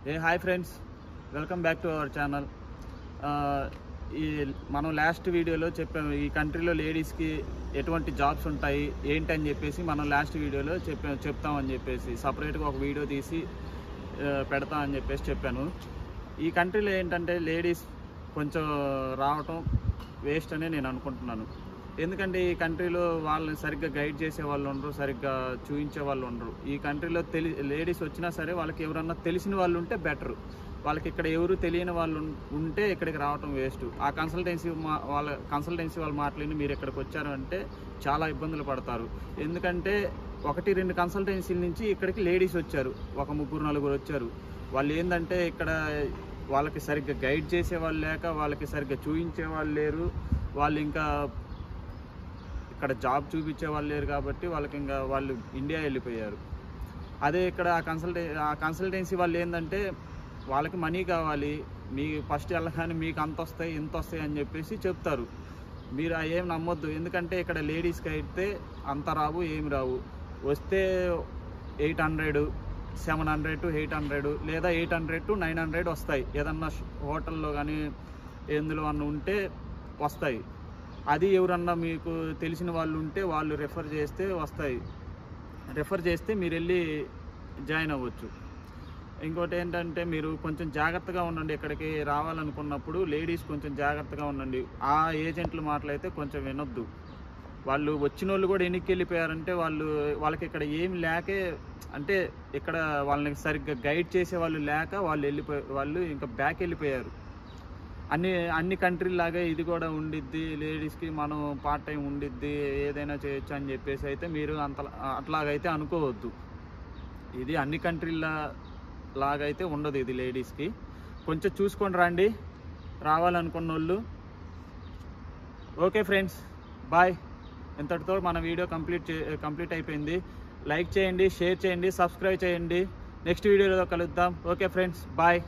Hi friends, welcome back to our channel. మనం last వీడియోలో చెప్పాము ఈ కంట్రీలో లేడీస్కి ఎటువంటి జాబ్స్ ఉంటాయి ఏంటని చెప్పేసి మనం లాస్ట్ వీడియోలో చెప్తామని చెప్పేసి సపరేట్గా ఒక వీడియో తీసి పెడతామని చెప్పేసి చెప్పాను. ఈ కంట్రీలో ఏంటంటే లేడీస్ కొంచెం రావటం వేస్ట్ అనే నేను అనుకుంటున్నాను. ఎందుకంటే ఈ కంట్రీలో వాళ్ళని సరిగ్గా గైడ్ చేసే వాళ్ళు ఉండరు, సరిగ్గా చూపించే వాళ్ళు ఉండరు. ఈ కంట్రీలో లేడీస్ వచ్చినా సరే వాళ్ళకి ఎవరన్నా తెలిసిన వాళ్ళు ఉంటే బెటరు. వాళ్ళకి ఇక్కడ ఎవరు తెలియని వాళ్ళు ఉంటే ఇక్కడికి రావటం వేస్ట్. ఆ కన్సల్టెన్సీ వాళ్ళు మాట్లాడి మీరు ఇక్కడికి వచ్చారు అంటే చాలా ఇబ్బందులు పడతారు. ఎందుకంటే 1-2 కన్సల్టెన్సీల నుంచి ఇక్కడికి లేడీస్ వచ్చారు, 3-4 వచ్చారు. వాళ్ళు ఏంటంటే ఇక్కడ వాళ్ళకి సరిగ్గా గైడ్ చేసే వాళ్ళు లేక, వాళ్ళకి సరిగ్గా చూపించే వాళ్ళు లేరు, వాళ్ళు ఇంకా ఇక్కడ జాబ్ చూపించే వాళ్ళు లేరు కాబట్టి వాళ్ళు ఇండియా వెళ్ళిపోయారు. అదే ఇక్కడ ఆ కన్సల్టెన్సీ వాళ్ళు ఏంటంటే వాళ్ళకి మనీ కావాలి, మీ ఫస్ట్ వెళ్ళగానే మీకు అంత వస్తాయి ఇంత వస్తాయి అని చెప్పేసి చెప్తారు. మీరు ఏం నమ్మొద్దు. ఎందుకంటే ఇక్కడ లేడీస్కి అయితే అంత రావు, ఏమి రావు. వస్తే 800, 700 to 800 లేదా 800 to 900 వస్తాయి. ఏదన్నా హోటల్లో కానీ ఎందులో అన్న ఉంటే వస్తాయి. అది ఎవరన్నా మీకు తెలిసిన వాళ్ళు ఉంటే వాళ్ళు రెఫర్ చేస్తే వస్తాయి. రెఫర్ చేస్తే మీరు వెళ్ళి జాయిన్ అవ్వచ్చు. ఇంకోటి ఏంటంటే మీరు కొంచెం జాగ్రత్తగా ఉండండి. ఇక్కడికి రావాలనుకున్నప్పుడు లేడీస్ కొంచెం జాగ్రత్తగా ఉండండి. ఆ ఏజెంట్ల మాటలు అయితే కొంచెం వినొద్దు. వాళ్ళు వచ్చిన వాళ్ళు కూడా ఎన్నికి వెళ్ళిపోయారంటే వాళ్ళకి ఇక్కడ ఏమి లేకే, అంటే ఇక్కడ వాళ్ళని సరిగ్గా గైడ్ చేసే వాళ్ళు లేక వాళ్ళు ఇంకా బ్యాక్ వెళ్ళిపోయారు. అన్ని కంట్రీలాగా ఇది కూడా ఉండిద్ది, లేడీస్కి మనం పార్ట్ టైం ఉండిద్ది, ఏదైనా చేయొచ్చు అని చెప్పేసి అయితే మీరు అట్లాగైతే అనుకోవద్దు. ఇది అన్ని కంట్రీల లాగైతే ఉండదు. ఇది లేడీస్కి కొంచెం చూసుకొని రండి రావాలనుకున్న వాళ్ళు. Okay friends, bye. ఇంతటితో మన వీడియో కంప్లీట్ అయిపోయింది. లైక్ చేయండి, షేర్ చేయండి, సబ్స్క్రైబ్ చేయండి. నెక్స్ట్ వీడియోలో కలుద్దాం. Okay friends, bye.